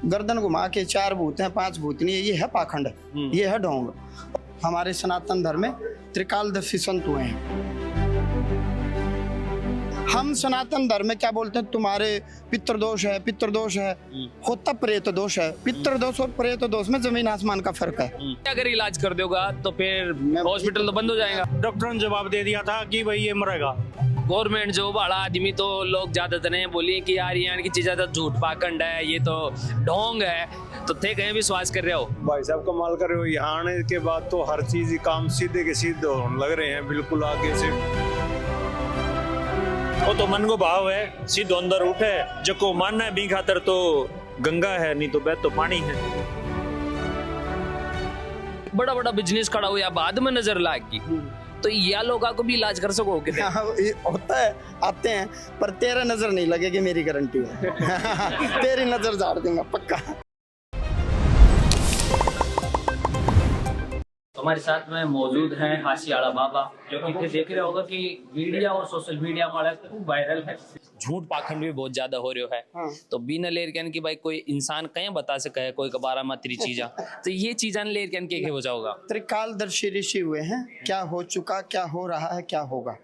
गर्दन घुमा के 4 भूत हैं 5 भूतनी है, ये है पाखंड, ये है ढोंग। हमारे सनातन धर्म में त्रिकालदर्शी संत हुए हैं। हम सनातन धर्म में क्या बोलते हैं, तुम्हारे पितृदोष है, पितृदोष है, होता प्रेत दोष है। पितृदोष और प्रेत दोष में जमीन आसमान का फर्क है। अगर इलाज कर दोगा तो फिर हॉस्पिटल तो बंद हो जाएगा। डॉक्टर ने जवाब दे दिया था कि भाई ये मरेगा। गवर्नमेंट जॉब वाला आदमी तो लोग ज्यादातर हैं बोली कि यार ये की चीजें तो झूठ पाखंड है, ये तो ढोंग है, तो थे कहीं विश्वास कर रहे हो। भाई साहब कमाल कर रहे हो, यहाँ आने के बाद तो हर चीज काम सीधे के सीधे होने लग रहे हैं, बिल्कुल आगे से। वो तो मन को भाव है, सीधो अंदर उठे जको मानना है, बी खातर तो गंगा है, नहीं तो बैठ तो पानी है। बड़ा बड़ा बिजनेस खड़ा हुआ बाद में नजर लागी, तो या लोगों को भी इलाज कर सको कि होता है, आते हैं, पर तेरा नजर नहीं लगेगी, मेरी गारंटी है। तेरी नजर झाड़ दूंगा पक्का। हमारे साथ में मौजूद हैं हाशियाड़ा बाबा, जो कि देख रहे होगा कि मीडिया और सोशल मीडिया में खूब वायरल है, झूठ पाखंड भी बहुत ज्यादा हो रहा है। हाँ। तो बिना लेर कहने की भाई कोई इंसान कहीं बता सके है कोई कबारा मात्री चीजा, तो ये चीजा लेर कहने के हो जाओगा। त्रिकालदर्शी ऋषि हुए हैं, क्या हो चुका, क्या हो रहा है, क्या होगा।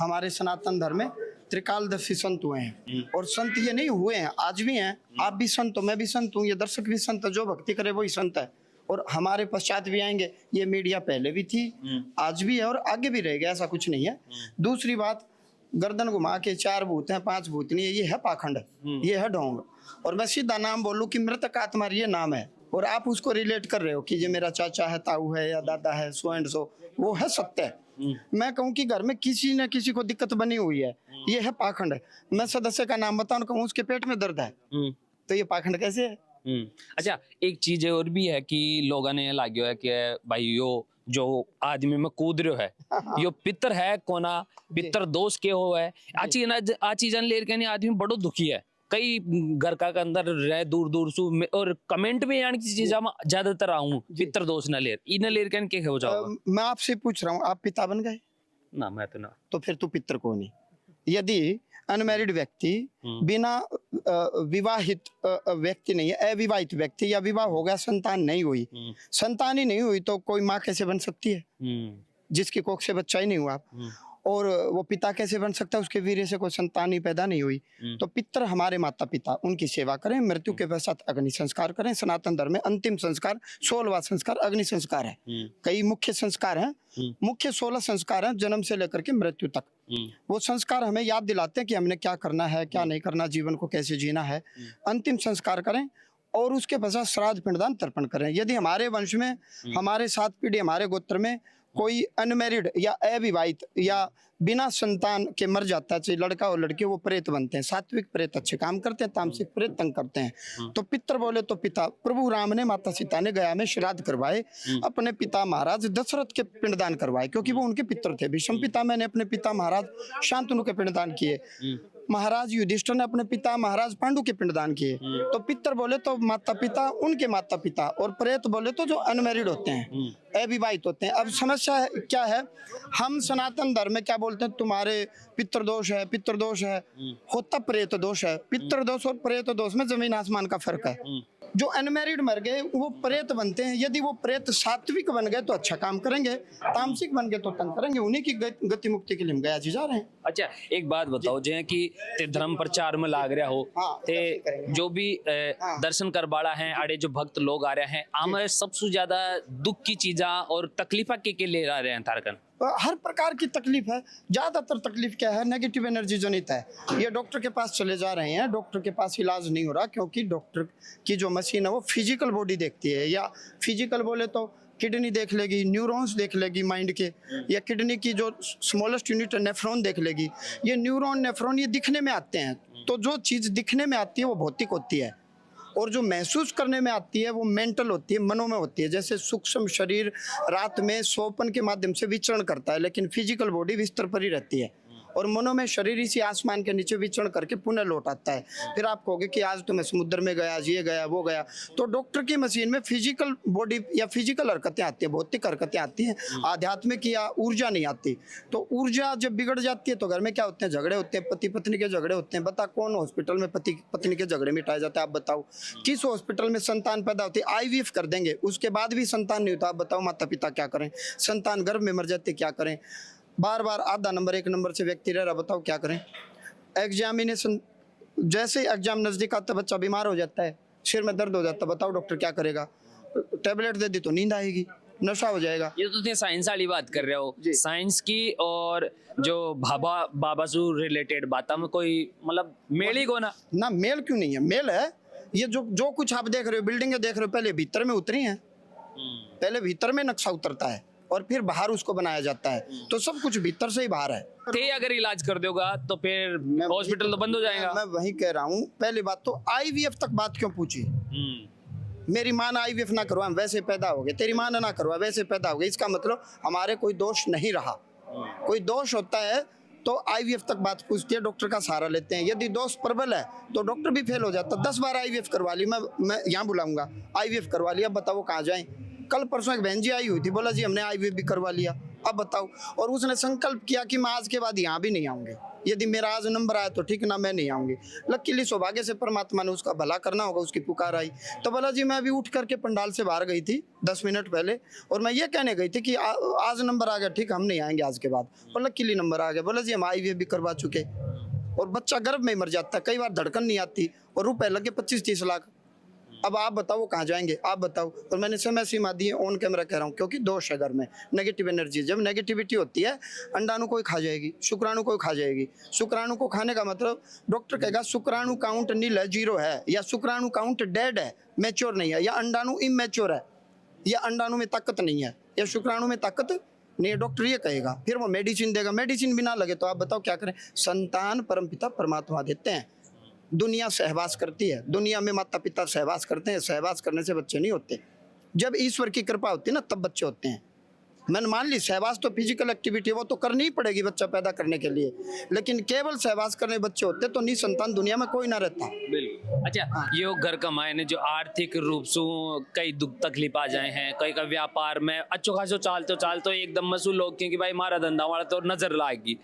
हमारे सनातन धर्म में त्रिकालदर्शी संत हुए हैं, और संत ये नहीं हुए हैं, आज भी हैं। आप भी संत हो, मैं भी संत हूँ, ये दर्शक भी संत है, जो भक्ति करे वही संत है। और हमारे पश्चात भी आएंगे। ये मीडिया पहले भी थी, आज भी है और आगे भी रहेगा, ऐसा कुछ नहीं है। दूसरी बात, गर्दन घुमा के 4 भूत हैं 5 भूतनी है, ये है पाखंड, ये है ढोंग। और मैं सीधा नाम बोलूं कि मृतक आत्मा ये नाम है, और आप उसको रिलेट कर रहे हो कि ये मेरा चाचा है, ताऊ है या दादा है, सो एंड सो, वो है सत्य है। मैं कहूँ कि घर में किसी न किसी को दिक्कत बनी हुई है, ये है पाखंड है। मैं सदस्य का नाम बताऊं, कहूँ उसके पेट में दर्द है, तो ये पाखंड कैसे है। अच्छा, एक चीज और भी है कि लोगों ने लाग्यो है कि भाई यो जो आदमी में कूद रहे है यो पितर है कोना, पितर दोष के हो है, आ चीजन लेर के आदमी बड़ो दुखी है। कई घर का अंदर रह दूर दूर सु और कमेंट में यानी की चीज ज्यादातर आऊं पितर दोष न लेर इन लेर के हो जाओगा। मैं आपसे पूछ रहा हूँ, आप पिता बन गए ना? मैं तो ना। तो फिर तू पितर को नहीं। यदि अनमैरिड व्यक्ति, बिना विवाहित व्यक्ति नहीं है, अविवाहित व्यक्ति, या विवाह हो गया संतान नहीं हुई, संतान ही नहीं हुई, तो कोई माँ कैसे बन सकती है जिसकी कोख से बच्चा ही नहीं हुआ। और वो पिता कैसे बन सकता है, उसके वीर्य से कोई संतान ही पैदा नहीं हुई। तो पितर हमारे माता पिता, उनकी सेवा करें, मृत्यु के पश्चात अग्नि संस्कार करें। सनातन धर्म में अंतिम संस्कार 16वां संस्कार अग्नि संस्कार है। कई मुख्य संस्कार हैं, मुख्य 16 संस्कार हैं जन्म से लेकर के मृत्यु तक। वो संस्कार हमें याद दिलाते हैं कि हमने क्या करना है, क्या नहीं करना, जीवन को कैसे जीना है। अंतिम संस्कार करें और उसके पश्चात श्राद्ध पिंडदान तर्पण करें। यदि हमारे वंश में, हमारे 7 पीढ़ी, हमारे गोत्र में कोई अनमैरिड या अविवाहित या बिना संतान के मर जाता है, चाहे लड़का और लड़की, वो प्रेत बनते हैं। सात्विक प्रेत अच्छे काम करते हैं, तामसिक प्रेत तंग करते हैं। तो पितर बोले तो पिता, प्रभु राम ने माता सीता ने गया में श्राद्ध करवाए, अपने पिता महाराज दशरथ के पिंडदान करवाए, क्योंकि वो उनके पितर थे। भीष्म पिता मैंने अपने पिता महाराज शांतनु के पिंडदान किए, महाराज युधिष्ठिर ने अपने पिता महाराज पांडु के पिंडदान किए। तो पितर बोले तो माता पिता, उनके माता पिता, और प्रेत बोले तो जो अनमैरिड होते हैं, अविवाहित होते हैं। अब समस्या क्या है, हम सनातन धर्म में क्या बोलते हैं, तुम्हारे पितृदोष है, पितृदोष है, होता प्रेत दोष है। पितृदोष और प्रेत दोष में जमीन आसमान का फर्क है। जो अनमैरिड मर गए वो प्रेत बनते हैं। यदि वो प्रेत सात्विक बन गए तो अच्छा काम करेंगे, तामसिक बन गए तो तंग करेंगे। उन्हीं की गति मुक्ति के लिए हम गया जी जा रहे हैं। अच्छा, एक बात बताओ, जे कि ते धर्म प्रचार में लाग रहा हो, ते जो भी दर्शन कर बाड़ा है, आड़े जो भक्त लोग आ रहे हैं, हमें सबसे ज्यादा दुख की चीजा और तकलीफा के ले आ रहे हैं तारकन? हर प्रकार की तकलीफ है। ज्यादातर तकलीफ क्या है, नेगेटिव एनर्जी जनित है। ये डॉक्टर के पास चले जा रहे हैं, डॉक्टर के पास इलाज नहीं हो रहा, क्योंकि डॉक्टर की जो मशीन है वो फिजिकल बॉडी देखती है, या फिजिकल बोले तो किडनी देख लेगी, न्यूरॉन्स देख लेगी माइंड के, या किडनी की जो स्मॉलेस्ट यूनिट है नेफ्रॉन देख लेगी। ये न्यूरॉन नेफ्रॉन ये दिखने में आते हैं, तो जो चीज़ दिखने में आती है वो भौतिक होती है, और जो महसूस करने में आती है वो मेंटल होती है, मनों में होती है। जैसे सूक्ष्म शरीर रात में सोपन के माध्यम से विचरण करता है, लेकिन फिजिकल बॉडी बिस्तर पर ही रहती है। और मनो में शरीर इसी आसमान के नीचे विचरण करके पुनः लौट आता है। फिर आप कहोगे कि आज तो मैं समुद्र में गया, आज ये गया वो गया, तो डॉक्टर की मशीन में फिजिकल बॉडी या फिजिकल हरकतें आती है, भौतिक हरकतें आती हैं, आध्यात्मिक या ऊर्जा नहीं आती। तो ऊर्जा जब बिगड़ जाती है तो घर में क्या होते हैं, झगड़े होते हैं, पति पत्नी के झगड़े होते हैं। बता कौन हॉस्पिटल में पति पत्नी के झगड़े मिटाए जाते हैं, आप बताओ। किस हॉस्पिटल में संतान पैदा होती है, IVF कर देंगे, उसके बाद भी संतान नहीं होता, आप बताओ माता पिता क्या करें। संतान गर्भ में मर जाते, क्या करें। बार बार आधा नंबर 1 नंबर से व्यक्ति रह रहा, बताओ क्या करें। एग्जामिनेशन, जैसे एग्जाम नजदीक आता बच्चा बीमार हो जाता है, सिर में दर्द हो जाता है, बताओ डॉक्टर क्या करेगा। टेबलेट दे दी तो नींद आएगी, नशा हो जाएगा। ये तो तुम साइंस वाली बात कर रहे हो, जी। साइंस की और जो बाबा से रिलेटेड बात में कोई मतलब मेल ही को ना मेल क्यों नहीं है, मेल है। ये जो कुछ आप देख रहे हो, बिल्डिंगें देख रहे हो, पहले भीतर में उतरी हैं, पहले भीतर में नक्शा उतरता है और फिर बाहर उसको बनाया जाता है। तो सब कुछ भीतर से ही बाहर है। ते अगर इलाज कर दोगा तो फिर हॉस्पिटल तो बंद हो जाएगा। मैं वही कह रहा हूँ, पहली बात तो IVF तक बात क्यों पूछी। मेरी माँ ने IVF ना करवा, वैसे पैदा हो गए, तेरी माँ ने ना करवा, वैसे पैदा हो गए, इसका मतलब हमारे कोई दोष नहीं रहा। कोई दोष होता है तो IVF तक बात पूछती है, डॉक्टर का सहारा लेते हैं। यदि दोष प्रबल है तो डॉक्टर भी फेल हो जाता। 10 बार IVF करवा ली, मैं यहाँ बुलाऊंगा, IVF करवा लिया, अब बताओ कहाँ जाएं। कल परसों एक बहन जी आई हुई थी, बोला जी हमने IVF भी करवा लिया, अब बताओ। और उसने संकल्प किया कि मैं आज के बाद यहाँ भी नहीं आऊंगी, यदि मेरा आज नंबर आया तो ठीक, ना मैं नहीं आऊंगी। लकीली सौभाग्य से परमात्मा ने उसका भला करना होगा, उसकी पुकार आई। तो बोला जी मैं अभी उठ करके पंडाल से बाहर गई थी 10 मिनट पहले, और मैं ये कहने गई थी कि आज नंबर आ गया, ठीक हम नहीं आएंगे आज के बाद। और लकीली नंबर आ गया। बोला जी हम IVF भी करवा चुके, और बच्चा गर्भ में मर जाता है, कई बार धड़कन नहीं आती, और रुपए लगे 25-30 लाख। अब आप बताओ कहाँ जाएंगे, आप बताओ। और मैंने समय सीमा दी है, ऑन कैमरा कह रहा हूँ, क्योंकि दोष है घर में, नेगेटिव एनर्जी। जब नेगेटिविटी होती है, अंडाणु कोई खा जाएगी, शुक्राणु कोई खा जाएगी। शुक्राणु को खाने का मतलब डॉक्टर कहेगा शुक्राणु काउंट नील है, 0 है, या शुक्राणु काउंट डेड है, मैच्योर नहीं है, या अंडाणु इमेच्योर है, या अंडाणु में ताकत नहीं है, या शुक्राणु में ताकत नहीं है, डॉक्टर ये कहेगा। फिर वो मेडिसिन देगा, मेडिसिन भी ना लगे तो आप बताओ क्या करें। संतान परमपिता परमात्मा देते हैं, दुनिया सहवास करती है, दुनिया में माता पिता सहवास करते हैं, सहवास करने से बच्चे नहीं होते। जब ईश्वर की कृपा होती है ना, तब बच्चे होते हैं। मैंने मान ली सहवास तो फिजिकल एक्टिविटी, वो तो करनी ही पड़ेगी बच्चा पैदा करने के लिए, लेकिन केवल सहवास करने बच्चे होते तो निसंतान दुनिया में कोई ना रहता। बिल्कुल। अच्छा, ये घर कमाए ने जो आर्थिक रूप से कई दुख तकलीफ आ जाए हैं, कई का व्यापार में अच्छो खासो चालतो एकदम मसूल लोग, क्योंकि भाई मारा धंधा वाला तो नजर लाएगी,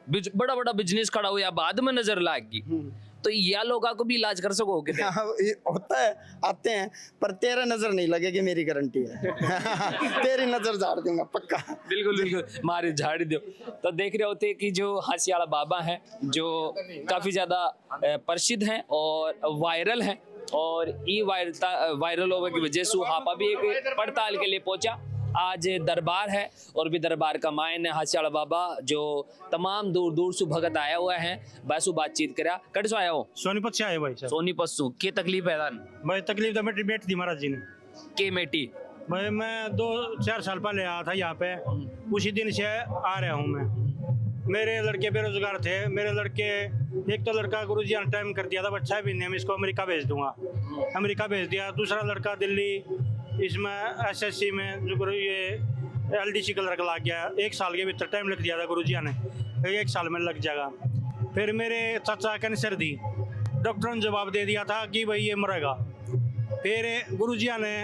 बड़ा बड़ा बिजनेस खड़ा हुआ बाद में नजर लाएगी, तो या लोगों को भी इलाज कर सको कि होता है, आते हैं, पर तेरा नजर नहीं लगेगी, मेरी गारंटी है। तेरी नजर झाड़ दूंगा पक्का। बिल्कुल बिल्कुल, मारे झाड़ दो। तो देख रहे होते कि जो हासियाला बाबा हैं, जो काफी ज्यादा प्रसिद्ध हैं और वायरल हैं, और ये वायरल होने की वजह से हापा भी एक पड़ताल के लिए पहुंचा। आज दरबार है, और भी दरबार का मायने हासियाला बाबा जो तमाम दूर दूर से भगत आया हुआ है, बस बातचीत करा। कट सो आया हो? सोनीपत से आए भाई साहब। सोनीपत से के तकलीफ है दान? भाई तकलीफ तो मेरी बेटी थी महाराज जी ने। के मेटी? भाई मैं 2-4 साल पहले आया था यहाँ पे, उसी दिन से आ रहा हूँ मैं। मेरे लड़के बेरोजगार थे, मेरे लड़के, एक तो लड़का गुरुजी ने टाइम कर दिया था, बच्चा भी नहीं, मैं इसको अमेरिका भेज दूंगा, अमेरिका भेज दिया। दूसरा लड़का दिल्ली, इसमें SSC में जो ये LDC का लड़का लग गया, 1 साल के भीतर टाइम लग दिया था गुरुजी ने, 1 साल में लग जाएगा। फिर मेरे चाचा कैंसर दी, डॉक्टर ने जवाब दे दिया था कि भाई ये मरेगा। फिर गुरुजी ने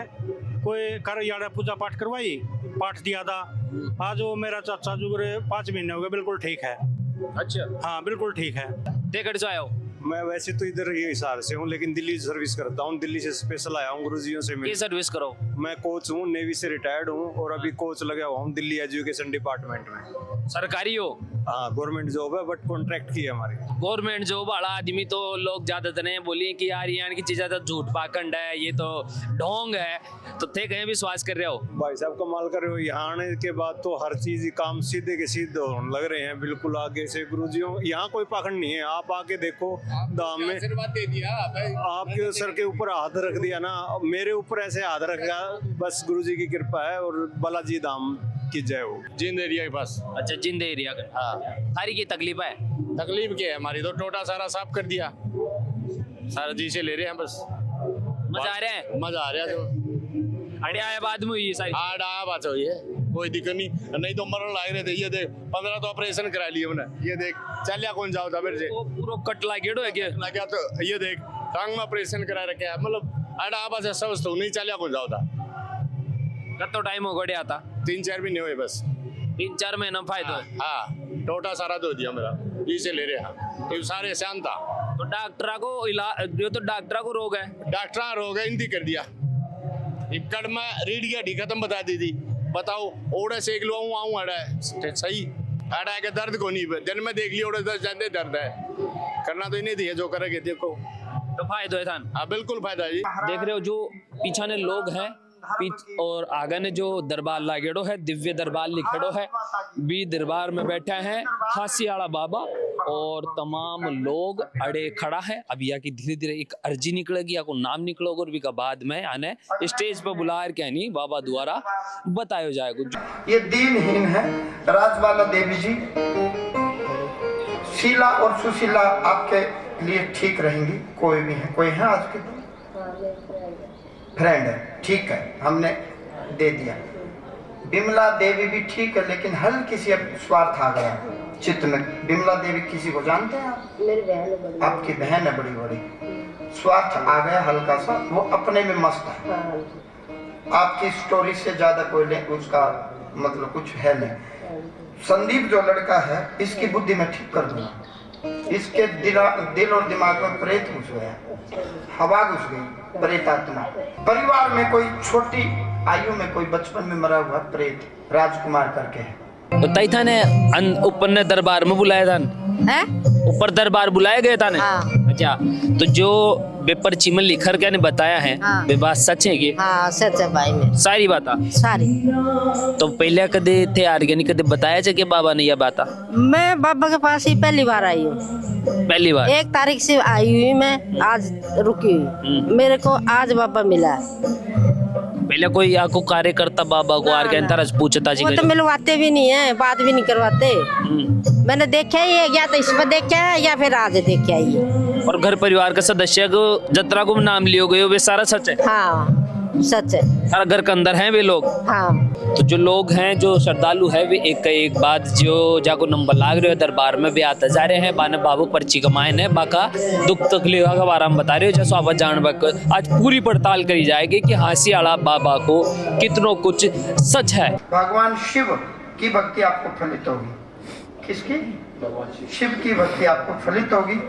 कोई कर यार पूजा पाठ करवाई, पाठ दिया था। आज वो मेरा चाचा जो 5 महीने हो गए, बिल्कुल ठीक है। अच्छा, हाँ बिल्कुल ठीक है। टिकट से आया हो? मैं वैसे तो इधर ही हिसार से हूँ, लेकिन दिल्ली सर्विस करता हूँ। दिल्ली से स्पेशल आया हूँ गुरुजियों से मिलने। ये सर्विस करो? मैं कोच हूँ, नेवी से रिटायर्ड हूँ, और अभी कोच लगा हुआ हूँ दिल्ली एजुकेशन डिपार्टमेंट में। सरकारी हो? हाँ गवर्नमेंट जॉब है, बट कॉन्ट्रैक्ट की है हमारी। गवर्नमेंट जॉब वाला आदमी तो लोग ज्यादातर ने बोली कि यार यहाँ की चीजें तो झूठ पाखंड है, ये तो ढोंग है, तो थे कहीं विश्वास कर रहे हो? भाई साहब कमाल कर रहे हो, यहाँ आने के बाद तो हर चीज काम सीधे के सीधे होने लग रहे हैं, बिल्कुल आगे से गुरुजियों। यहाँ कोई पाखंड नहीं है, आप आके देखो। दाम में दे दिया आपके सर के ऊपर हाथ रख दिया ना, मेरे ऊपर ऐसे हाथ रखा, बस गुरुजी की कृपा है, और बालाजी धाम की जय हो। जिंद एरिया के पास। अच्छा, जिंद एरिया का। हाँ, सारी की तकलीफ है? तकलीफ क्या है हमारी, तो टोटा सारा साफ कर दिया, सारा जी से ले रहे हैं बस। मजा आ रहा है? मजा आ रहा है। तो अड़े आया बाद में हुई सारी? आया बात हुई है, कोई दिक्कत नहीं, नहीं तो मरण लाग रहे थे। ये देख 15 तो ऑपरेशन करा लिए हमने, ये देख चलिया कौन जाओ था मेरे से वो पूरा कट लागेड़ो है क्या? ना क्या, तो ये देख टांग में ऑपरेशन करा रखे है, मतलब आड़ा आवाज है सब तो नहीं चलिया कौन जाओ था। कतो टाइम हो गया था? 3-4 महीने हुए बस। 3-4 महीना फायदा। हाँ टोटा सारा दो दिया मेरा, इसे ले रहे हैं ये सारे शांत था। तो डॉक्टर को इलाज, जो तो डॉक्टर को रोग है, डॉक्टर रोग है हिंदी कर दिया, इकड़ में रीढ़ की हड्डी खत्म बता दी थी। बताओ ओड़े सेक लो आऊँ अड़ा है सही, अड़ा है के दर्द को नहीं दिन में देख लिया ओड़े दर्द दर्द है, करना तो इन्हें दिए जो करेंगे देखो। तो फायदा है था। हाँ बिल्कुल फायदा है जी। देख रहे हो जो पीछे ने लोग हैं और आगे ने जो दरबार लागेड़ो है, दिव्य दरबार लिखेड़ो है, बी दरबार में बैठा है हासीआड़ा बाबा और तमाम लोग अड़े खड़ा है। अब या की धीरे धीरे एक अर्जी निकलेगी या को नाम निकलोगे और भी का बाद में आने स्टेज पर बुला के नहीं बाबा द्वारा बताया जाएगा। ये दीनहीन है। राजबाला देवी जी, शीला और सुशीला आपके लिए ठीक रहेंगी। कोई भी है, कोई है आज के फ्रेंड है, ठीक है, हमने दे दिया। बिमला देवी भी ठीक है, लेकिन हल्की सी अब स्वार्थ आ गया चित्त में। बिमला देवी किसी को जानते हैं आप? मेरी बहन है बड़ी, आपकी बहन है बड़ी बड़ी। स्वार्थ आ गया हल्का सा, वो अपने में मस्त है। आपकी स्टोरी से ज्यादा कोई उसका मतलब कुछ है नहीं। संदीप जो लड़का है, इसकी बुद्धि में ठीक कर दूंगा। इसके दिल और दिमाग में प्रेत घुस गया, हवा घुस गई, प्रेत आत्मा। परिवार में कोई छोटी आयु में कोई बचपन में मरा हुआ प्रेत राजकुमार करके है। तो तई था ने ऊपर ने दरबार में बुलाया था, ऊपर दरबार बुलाए गए था ने। हाँ। अच्छा, तो जो पेपर चिमन लिखर के ने बताया है वे बात सच है कि? हाँ सच है भाई, में सारी बात सारी। तो पहले कदे थे ऑर्गेनिक कदे बताया चे कि बाबा ने यह बात? मैं बाबा के पास ही पहली बार आई हूँ, पहली बार 1 तारीख से आई हुई मैं, आज रुकी हुई। मेरे को आज बाबा मिला है। पहले कोई आपको कार्यकर्ता बाबा को आर के अंतरज पूछता जी? वो तो मिलवाते भी नहीं है, बात भी नहीं करवाते। मैंने देखा ही है, या तो इस पर देखा है या फिर आज देखा ही है। और घर परिवार का सदस्य को जतरा को नाम लियो गए वे सारा सच है? हाँ सच है। सारा घर के अंदर हैं वे लोग? हाँ। तो जो लोग हैं, जो श्रद्धालु है, वे एक का एक बात जो जाको नंबर लाग रहे हो दरबार में भी आते जा रहे हैं। बाने बाबू पर्ची कमाए ने बाका दुख तकलीफ का बारे में बता रहे हो। जैसे आप जान आज पूरी पड़ताल करी जाएगी कि हासीआड़ा बाबा को कितनों कुछ सच है। भगवान शिव की भक्ति आपको फलित होगी। किसकी? शिव की भक्ति आपको फलित होगी।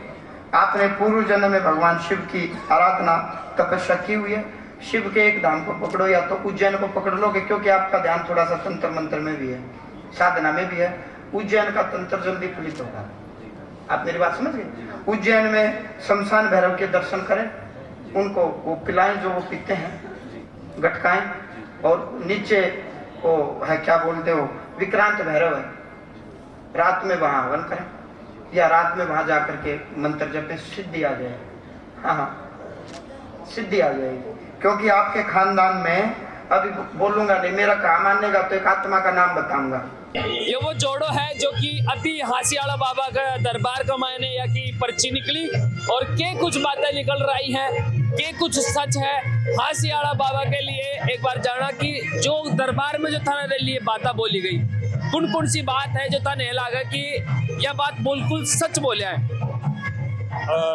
आपने पूर्व जन्म में भगवान शिव की आराधना तपस्या की हुई है। शिव के एक धाम को पकड़ो या तो उज्जैन को पकड़ लोगे, क्योंकि आपका ध्यान थोड़ा सा तंत्र मंत्र में भी है, साधना में भी है। उज्जैन का तंत्र जल्दी फलित होगा। आप मेरी बात समझ गए? उज्जैन में शमशान भैरव के दर्शन करें, उनको वो पिलाएं जो वो पीते हैं, गटकाएं, और नीचे वो है क्या बोलते हो विक्रांत भैरव है, रात में वहां हवन करें या रात में वहां जाकर के मंत्र जपें, सिद्धि आ जाए। हाँ, सिद्धि आ जाएगी। क्योंकि आपके खानदान में, अभी बोलूंगा नहीं, मेरा काम मानेगा तो एक आत्मा का नाम बताऊंगा। ये वो जोड़ो है जो कि अभी हासीआड़ा बाबा का दरबार का मायने या की पर्ची निकली और के कुछ बातें निकल रही हैं, के कुछ सच है। हासीआड़ा बाबा के लिए एक बार जाना कि जो दरबार में जो थाने लिए बातें बोली गई, कौन सी बात है जो थाने लगा कि यह बात बिल्कुल सच बोले है।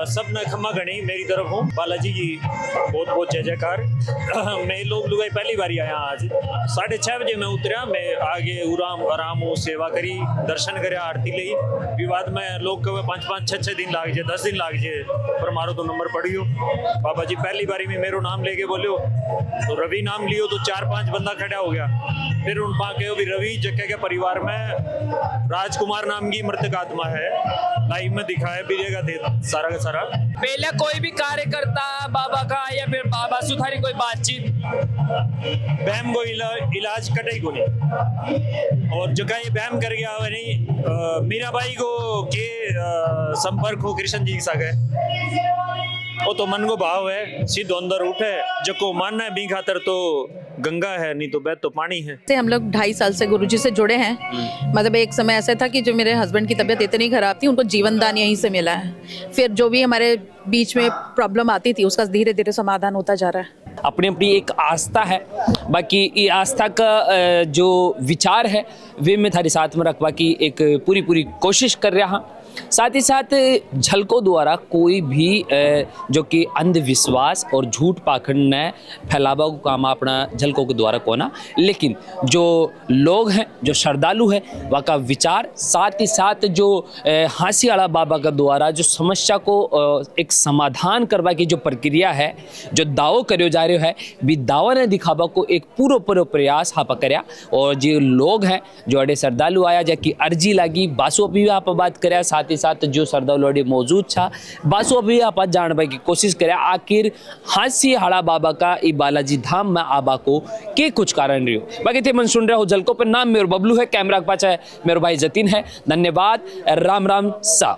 सब न खम्मा गणी मेरी तरफ हूँ। बालाजी की बहुत बहुत जय जयकार। मैं लोग लुगाई पहली बार आया आज। 6:30 बजे मैं उतरा, मैं आगे आराम हो सेवा करी, दर्शन करे, आरती ली। विवाद में लोग कहे 5-5, 6-6 दिन लाग जाए, 10 दिन लाग जाए, पर मारो तो नंबर पड़ियो। बाबा जी पहली बारी में मेरो नाम लेके बोलियो, तो रवि नाम लियो तो 4-5 बंदा खड़ा हो गया। फिर उन पा के भी रवि जक्के के परिवार में राजकुमार नाम की मृतक आत्मा है, लाइव में दिखाया भी देगा सारा का सारा। पहले कोई भी कार्यकर्ता बाबा का या फिर बाबा सुधारी कोई बातचीत बैम को इलाज कटे को नहीं, और जो ये बैम कर गया वो नहीं। मीरा बाई को के संपर्क हो कृष्ण जी के साथ है, वो तो मन को भाव है, सीधो अंदर उठे जको मानना है बी खातर तो गंगा है, नहीं तो बैठ तो पानी है। से हम लोग 2.5 साल से गुरुजी से जुड़े हैं। मतलब एक समय ऐसा था कि जो मेरे हस्बैंड की तबीयत इतनी खराब थी, उनको जीवन दान यहीं से मिला है। फिर जो भी हमारे बीच में प्रॉब्लम आती थी उसका धीरे धीरे समाधान होता जा रहा है। अपनी अपनी एक आस्था है, बाकी ये आस्था का जो विचार है वे मैं थारे साथ में रखवा की एक पूरी कोशिश कर रहा हाँ। साथ ही साथ झलकों द्वारा कोई भी जो कि अंधविश्वास और झूठ पाखंड ने फैलावा को काम अपना झलकों के द्वारा कोना, लेकिन जो लोग हैं, जो श्रद्धालु हैं, वहाँ का विचार, साथ ही साथ जो हांसी वाला बाबा का द्वारा जो समस्या को एक समाधान करवा की जो प्रक्रिया है, जो दावो करो जा रहे है, भी दावा ने दिखावा को एक पूरा प्रयास हाँ कर्या। और जो लोग हैं जो अड़े श्रद्धालु आया जाकि अर्जी लगी बासु भी आप बात कर्या, साथ ही साथ जो श्रद्धालु अड़े मौजूद था बासु भी आप जानने की कोशिश कर्या आखिर हांसी हाड़ा बाबा का ई बालाजी धाम में आबा को के कुछ कारण रही। बाकी थे मन सुन रहे हो झलकों पर। नाम मेरे बबलू है, कैमरा के पास है मेरे भाई जतिन है। धन्यवाद, राम राम सा।